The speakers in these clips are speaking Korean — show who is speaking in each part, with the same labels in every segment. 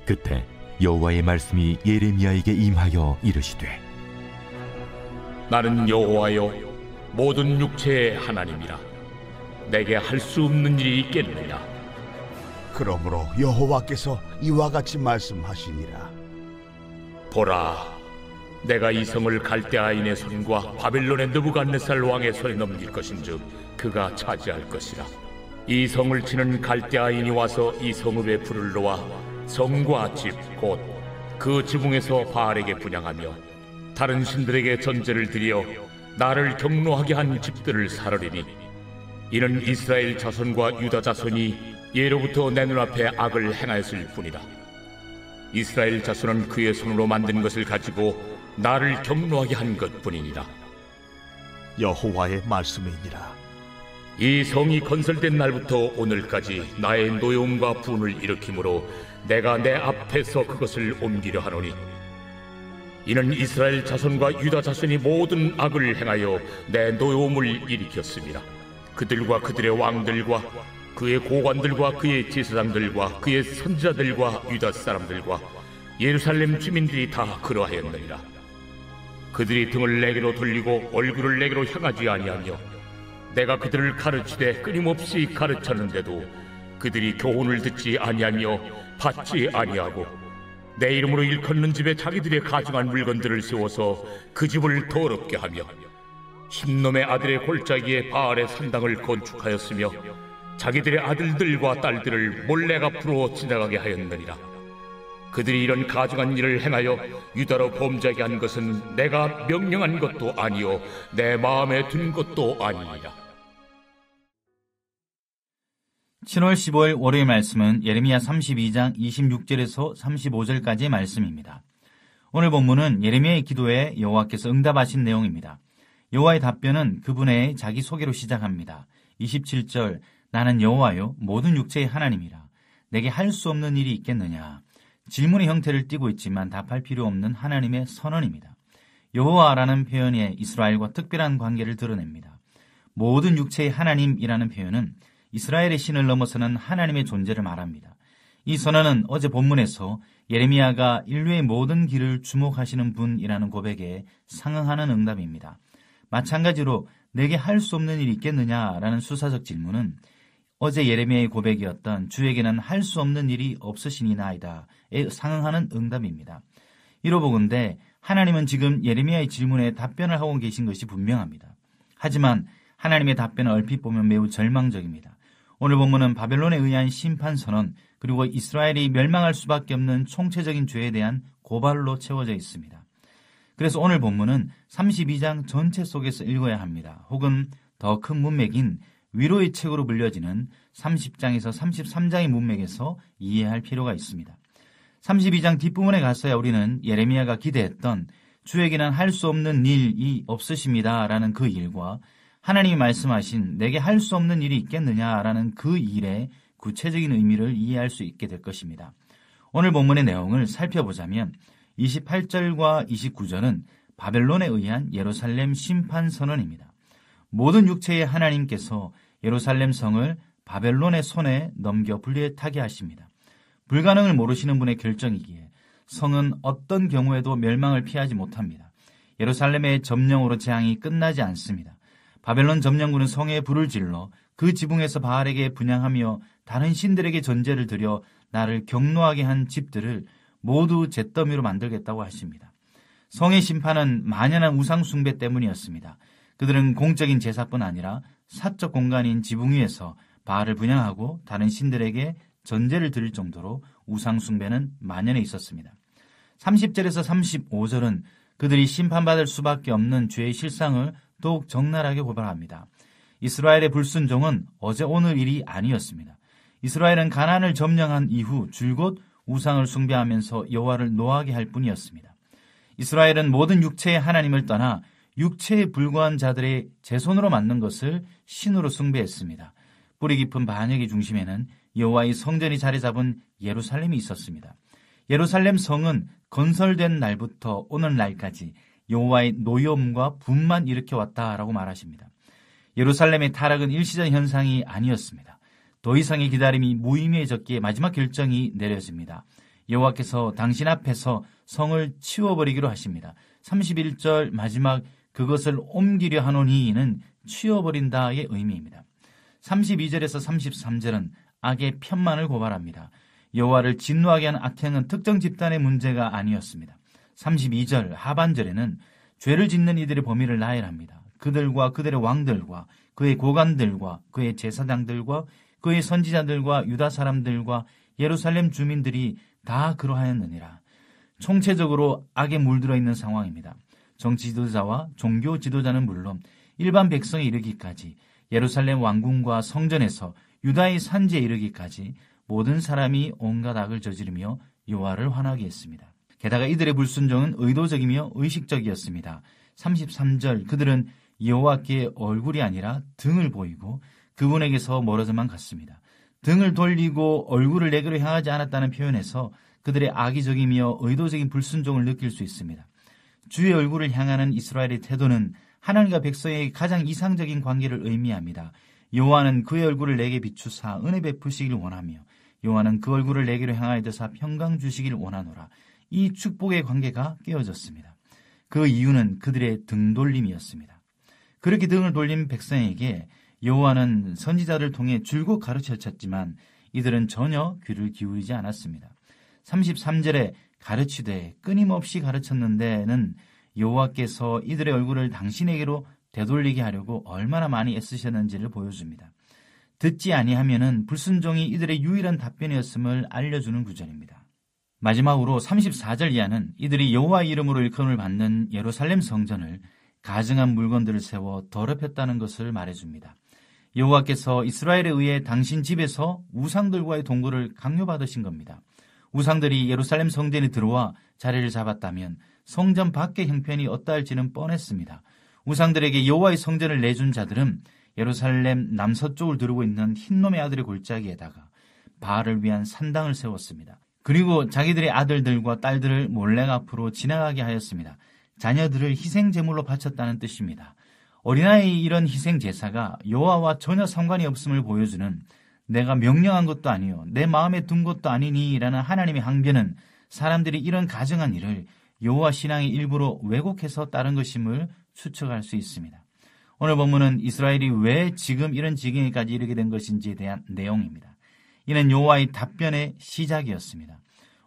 Speaker 1: 그때 여호와의 말씀이 예레미야에게 임하여 이르시되
Speaker 2: 나는 여호와여 모든 육체의 하나님이라. 내게 할 수 없는 일이 있겠느냐?
Speaker 3: 그러므로 여호와께서 이와 같이 말씀하시니라.
Speaker 2: 보라, 내가 이 성을 갈대아인의 손과 바벨론의 느부갓네살 왕의 손에 넘길 것인즉 그가 차지할 것이라. 이 성을 치는 갈대아인이 와서 이 성읍에 불을 놓아 성과 집 곧 그 지붕에서 바알에게 분향하며 다른 신들에게 전제를 드려 나를 경노하게 한 집들을 사르리니 이는 이스라엘 자손과 유다 자손이 예로부터 내 눈앞에 악을 행하였을 뿐이다. 이스라엘 자손은 그의 손으로 만든 것을 가지고 나를 경노하게 한 것뿐이니라.
Speaker 3: 여호와의 말씀이니라.
Speaker 2: 이 성이 건설된 날부터 오늘까지 나의 노여움과 분을 일으키므로 내가 내 앞에서 그것을 옮기려 하노니 이는 이스라엘 자손과 유다 자손이 모든 악을 행하여 내 노여움을 일으켰습니다. 그들과 그들의 왕들과 그의 고관들과 그의 제사장들과 그의 선지자들과 유다 사람들과 예루살렘 주민들이 다 그러하였느니라. 그들이 등을 내게로 돌리고 얼굴을 내게로 향하지 아니하며 내가 그들을 가르치되 끊임없이 가르쳤는데도 그들이 교훈을 듣지 아니하며 받지 아니하고 내 이름으로 일컫는 집에 자기들의 가증한 물건들을 세워서 그 집을 더럽게 하며 흰놈의 아들의 골짜기에 바알의 산당을 건축하였으며 자기들의 아들들과 딸들을 몰래 앞으로 지나가게 하였느니라. 그들이 이런 가증한 일을 행하여 유다로 범죄하게 한 것은 내가 명령한 것도 아니요 내 마음에 든 것도 아니니라.
Speaker 4: 7월 15일 월요일 말씀은 예레미야 32장 26절에서 35절까지의 말씀입니다. 오늘 본문은 예레미야의 기도에 여호와께서 응답하신 내용입니다. 여호와의 답변은 그분의 자기소개로 시작합니다. 27절 나는 여호와요 모든 육체의 하나님이라. 내게 할 수 없는 일이 있겠느냐. 질문의 형태를 띠고 있지만 답할 필요 없는 하나님의 선언입니다. 여호와라는 표현이 이스라엘과 특별한 관계를 드러냅니다. 모든 육체의 하나님이라는 표현은 이스라엘의 신을 넘어서는 하나님의 존재를 말합니다. 이 선언은 어제 본문에서 예레미야가 인류의 모든 길을 주목하시는 분이라는 고백에 상응하는 응답입니다. 마찬가지로 내게 할 수 없는 일이 있겠느냐라는 수사적 질문은 어제 예레미야의 고백이었던 주에게는 할 수 없는 일이 없으시니나이다에 상응하는 응답입니다. 이로보건대 하나님은 지금 예레미야의 질문에 답변을 하고 계신 것이 분명합니다. 하지만 하나님의 답변은 얼핏 보면 매우 절망적입니다. 오늘 본문은 바벨론에 의한 심판 선언 그리고 이스라엘이 멸망할 수밖에 없는 총체적인 죄에 대한 고발로 채워져 있습니다. 그래서 오늘 본문은 32장 전체 속에서 읽어야 합니다. 혹은 더 큰 문맥인 위로의 책으로 불려지는 30장에서 33장의 문맥에서 이해할 필요가 있습니다. 32장 뒷부분에 가서야 우리는 예레미야가 기대했던 주에게는 할 수 없는 일이 없으십니다라는 그 일과 하나님이 말씀하신 내게 할 수 없는 일이 있겠느냐라는 그 일의 구체적인 의미를 이해할 수 있게 될 것입니다. 오늘 본문의 내용을 살펴보자면 28절과 29절은 바벨론에 의한 예루살렘 심판 선언입니다. 모든 육체의 하나님께서 예루살렘 성을 바벨론의 손에 넘겨 불리타게 하십니다. 불가능을 모르시는 분의 결정이기에 성은 어떤 경우에도 멸망을 피하지 못합니다. 예루살렘의 점령으로 재앙이 끝나지 않습니다. 바벨론 점령군은 성에 불을 질러 그 지붕에서 바알에게 분향하며 다른 신들에게 전제를 드려 나를 경노하게 한 집들을 모두 잿더미로 만들겠다고 하십니다. 성의 심판은 만연한 우상 숭배 때문이었습니다. 그들은 공적인 제사뿐 아니라 사적 공간인 지붕 위에서 바알을 분향하고 다른 신들에게 전제를 드릴 정도로 우상 숭배는 만연해 있었습니다. 30절에서 35절은 그들이 심판받을 수밖에 없는 죄의 실상을 더욱 적나라하게 고발합니다. 이스라엘의 불순종은 어제 오늘 일이 아니었습니다. 이스라엘은 가나안을 점령한 이후 줄곧 우상을 숭배하면서 여호와를 노하게 할 뿐이었습니다. 이스라엘은 모든 육체의 하나님을 떠나 육체에 불과한 자들의 제 손으로 만든 것을 신으로 숭배했습니다. 뿌리 깊은 반역의 중심에는 여호와의 성전이 자리 잡은 예루살렘이 있었습니다. 예루살렘 성은 건설된 날부터 오늘날까지 여호와의 노여움과 분만 일으켜왔다라고 말하십니다. 예루살렘의 타락은 일시적 현상이 아니었습니다. 더 이상의 기다림이 무의미해졌기에 마지막 결정이 내려집니다. 여호와께서 당신 앞에서 성을 치워버리기로 하십니다. 31절 마지막 그것을 옮기려 하노니는 치워버린다의 의미입니다. 32절에서 33절은 악의 편만을 고발합니다. 여호와를 진노하게 한 악행은 특정 집단의 문제가 아니었습니다. 32절 하반절에는 죄를 짓는 이들의 범위를 나열합니다. 그들과 그들의 왕들과 그의 고관들과 그의 제사장들과 그의 선지자들과 유다 사람들과 예루살렘 주민들이 다 그러하였느니라. 총체적으로 악에 물들어 있는 상황입니다. 정치 지도자와 종교 지도자는 물론 일반 백성에 이르기까지, 예루살렘 왕궁과 성전에서 유다의 산지에 이르기까지 모든 사람이 온갖 악을 저지르며 여호와를 화나게 했습니다. 게다가 이들의 불순종은 의도적이며 의식적이었습니다. 33절 그들은 여호와께 얼굴이 아니라 등을 보이고 그분에게서 멀어져만 갔습니다. 등을 돌리고 얼굴을 내게로 향하지 않았다는 표현에서 그들의 악의적이며 의도적인 불순종을 느낄 수 있습니다. 주의 얼굴을 향하는 이스라엘의 태도는 하나님과 백성의 가장 이상적인 관계를 의미합니다. 여호와는 그의 얼굴을 내게 비추사 은혜 베푸시길 원하며 여호와는 그 얼굴을 내게로 향하여 드사 평강 주시길 원하노라. 이 축복의 관계가 깨어졌습니다. 그 이유는 그들의 등돌림이었습니다. 그렇게 등을 돌린 백성에게 여호와는 선지자를 통해 줄곧 가르쳤지만 이들은 전혀 귀를 기울이지 않았습니다. 33절에 가르치되 끊임없이 가르쳤는데는 여호와께서 이들의 얼굴을 당신에게로 되돌리게 하려고 얼마나 많이 애쓰셨는지를 보여줍니다. 듣지 아니하면은 불순종이 이들의 유일한 답변이었음을 알려주는 구절입니다. 마지막으로 34절 이하는 이들이 여호와 이름으로 일컬음을 받는 예루살렘 성전을 가증한 물건들을 세워 더럽혔다는 것을 말해줍니다. 여호와께서 이스라엘에 의해 당신 집에서 우상들과의 동거를 강요받으신 겁니다. 우상들이 예루살렘 성전에 들어와 자리를 잡았다면 성전 밖의 형편이 어떠할지는 뻔했습니다. 우상들에게 여호와의 성전을 내준 자들은 예루살렘 남서쪽을 두르고 있는 흰놈의 아들의 골짜기에다가 바알을 위한 산당을 세웠습니다. 그리고 자기들의 아들들과 딸들을 몰래 앞으로 지나가게 하였습니다. 자녀들을 희생제물로 바쳤다는 뜻입니다. 어린아이의 이런 희생제사가 여호와와 전혀 상관이 없음을 보여주는, 내가 명령한 것도 아니요 내 마음에 둔 것도 아니니 라는 하나님의 항변은 사람들이 이런 가증한 일을 여호와 신앙의 일부로 왜곡해서 따른 것임을 추측할 수 있습니다. 오늘 본문은 이스라엘이 왜 지금 이런 지경에까지 이르게 된 것인지에 대한 내용입니다. 이는 여호와의 답변의 시작이었습니다.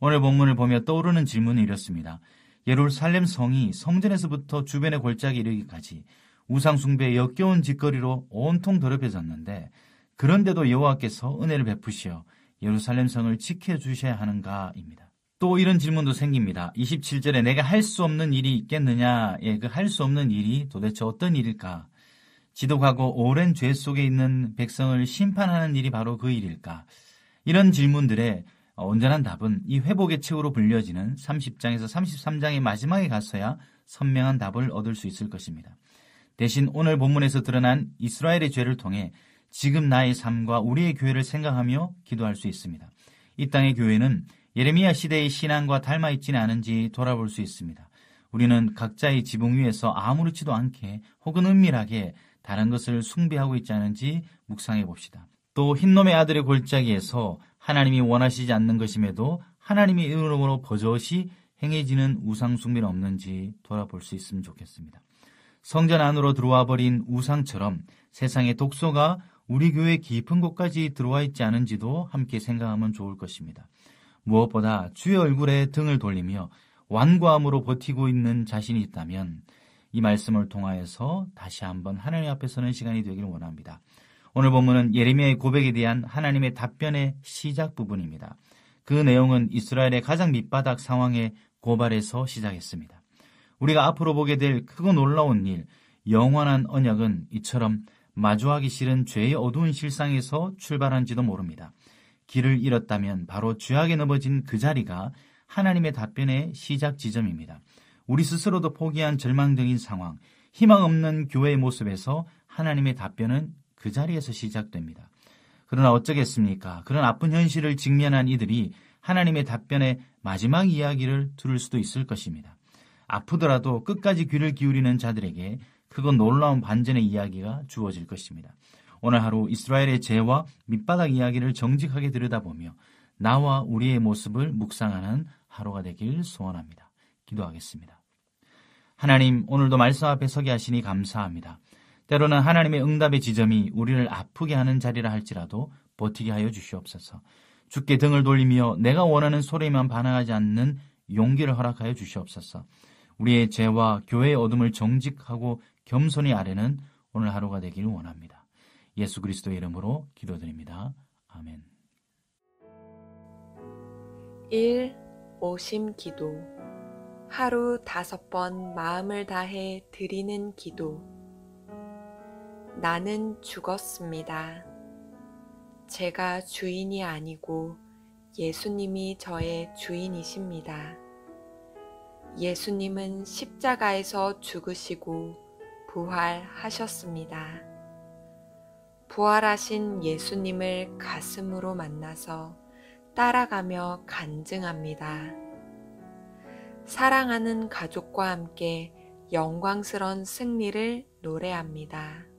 Speaker 4: 오늘 본문을 보며 떠오르는 질문은 이렇습니다. 예루살렘 성이 성전에서부터 주변의 골짜기 이르기까지 우상 숭배의 역겨운 짓거리로 온통 더럽혀졌는데, 그런데도 여호와께서 은혜를 베푸시어 예루살렘 성을 지켜주셔야 하는가입니다. 또 이런 질문도 생깁니다. 27절에 내가 할 수 없는 일이 있겠느냐에 그 할 수 없는 일이 도대체 어떤 일일까? 지독하고 오랜 죄 속에 있는 백성을 심판하는 일이 바로 그 일일까? 이런 질문들의 온전한 답은 이 회복의 책으로 불려지는 30장에서 33장의 마지막에 가서야 선명한 답을 얻을 수 있을 것입니다. 대신 오늘 본문에서 드러난 이스라엘의 죄를 통해 지금 나의 삶과 우리의 교회를 생각하며 기도할 수 있습니다. 이 땅의 교회는 예레미야 시대의 신앙과 닮아있지는 않은지 돌아볼 수 있습니다. 우리는 각자의 지붕 위에서 아무렇지도 않게 혹은 은밀하게 다른 것을 숭배하고 있지 않은지 묵상해 봅시다. 또 흰놈의 아들의 골짜기에서 하나님이 원하시지 않는 것임에도 하나님의 이름으로 버젓이 행해지는 우상 숭배는 없는지 돌아볼 수 있으면 좋겠습니다. 성전 안으로 들어와 버린 우상처럼 세상의 독소가 우리 교회 깊은 곳까지 들어와 있지 않은지도 함께 생각하면 좋을 것입니다. 무엇보다 주의 얼굴에 등을 돌리며 완고함으로 버티고 있는 자신이 있다면 이 말씀을 통하여서 다시 한번 하나님 앞에 서는 시간이 되기를 원합니다. 오늘 본문은 예레미야의 고백에 대한 하나님의 답변의 시작 부분입니다. 그 내용은 이스라엘의 가장 밑바닥 상황의 고발에서 시작했습니다. 우리가 앞으로 보게 될 크고 놀라운 일, 영원한 언약은 이처럼 마주하기 싫은 죄의 어두운 실상에서 출발한지도 모릅니다. 길을 잃었다면 바로 죄악에 넘어진 그 자리가 하나님의 답변의 시작 지점입니다. 우리 스스로도 포기한 절망적인 상황, 희망 없는 교회의 모습에서 하나님의 답변은 그 자리에서 시작됩니다. 그러나 어쩌겠습니까? 그런 아픈 현실을 직면한 이들이 하나님의 답변의 마지막 이야기를 들을 수도 있을 것입니다. 아프더라도 끝까지 귀를 기울이는 자들에게 크고 놀라운 반전의 이야기가 주어질 것입니다. 오늘 하루 이스라엘의 죄와 밑바닥 이야기를 정직하게 들여다보며 나와 우리의 모습을 묵상하는 하루가 되길 소원합니다. 기도하겠습니다. 하나님, 오늘도 말씀 앞에 서게 하시니 감사합니다. 때로는 하나님의 응답의 지점이 우리를 아프게 하는 자리라 할지라도 버티게 하여 주시옵소서. 주께 등을 돌리며 내가 원하는 소리에만 반응하지 않는 용기를 허락하여 주시옵소서. 우리의 죄와 교회의 어둠을 정직하고 겸손히 아뢰는 오늘 하루가 되기를 원합니다. 예수 그리스도의 이름으로 기도드립니다. 아멘.
Speaker 5: 1. 오심 기도. 하루 5번 마음을 다해 드리는 기도. 나는 죽었습니다. 제가 주인이 아니고 예수님이 저의 주인이십니다. 예수님은 십자가에서 죽으시고 부활하셨습니다. 부활하신 예수님을 가슴으로 만나서 따라가며 간증합니다. 사랑하는 가족과 함께 영광스러운 승리를 노래합니다.